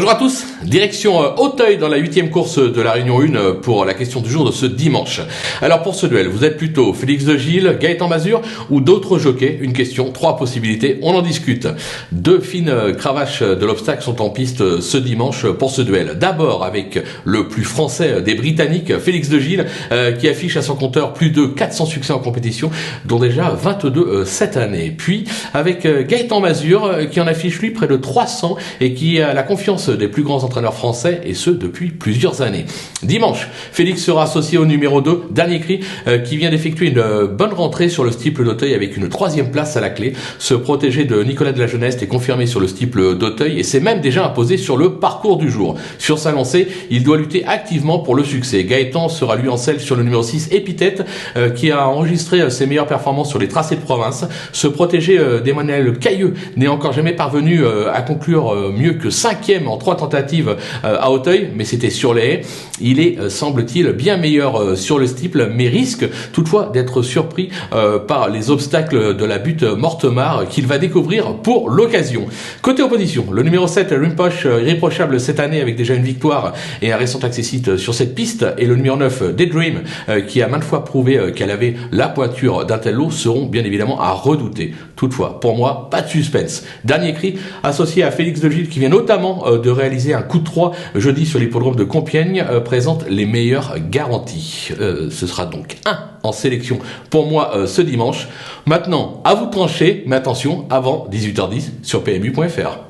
Bonjour à tous, direction Auteuil dans la 8e course de la Réunion 1 pour la question du jour de ce dimanche. Alors pour ce duel, vous êtes plutôt Félix de Gilles, Gaëtan Mazur ou d'autres jockeys? Une question, 3 possibilités, on en discute. 2 fines cravaches de l'obstacle sont en piste ce dimanche pour ce duel. D'abord avec le plus français des Britanniques, Félix de Gilles, qui affiche à son compteur plus de 400 succès en compétition, dont déjà 22 cette année. Puis avec Gaëtan Mazur, qui en affiche lui près de 300 et qui a la confiance des plus grands entraîneurs français, et ce depuis plusieurs années. Dimanche, Félix sera associé au numéro 2, Dernier Cri, qui vient d'effectuer une bonne rentrée sur le steeple d'Auteuil avec une 3e place à la clé. Ce protégé de Nicolas de la Jeunesse est confirmé sur le steeple d'Auteuil et s'est même déjà imposé sur le parcours du jour. Sur sa lancée, il doit lutter activement pour le succès. Gaëtan sera lui en selle sur le numéro 6, Épithète, qui a enregistré ses meilleures performances sur les tracés de province. Ce protégé d'Emmanuel Cailleux n'est encore jamais parvenu à conclure mieux que 5e en 3 tentatives à Auteuil, mais c'était sur les haies. Il est, semble-t-il, bien meilleur sur le steeple, mais risque toutefois d'être surpris par les obstacles de la butte Mortemart qu'il va découvrir pour l'occasion. Côté opposition, le numéro 7, Rimpoche, irréprochable cette année avec déjà une victoire et un récent accessite sur cette piste, et le numéro 9, Daydream, qui a maintes fois prouvé qu'elle avait la pointure d'un tel lot, seront bien évidemment à redouter. Toutefois, pour moi, pas de suspense. Dernier Cri, associé à Félix de Gilles, qui vient notamment de réaliser un coup de 3 jeudi sur l'hippodrome de Compiègne, présente les meilleures garanties. Ce sera donc 1 en sélection pour moi ce dimanche. Maintenant, à vous de trancher, mais attention, avant 18h10 sur PMU.fr.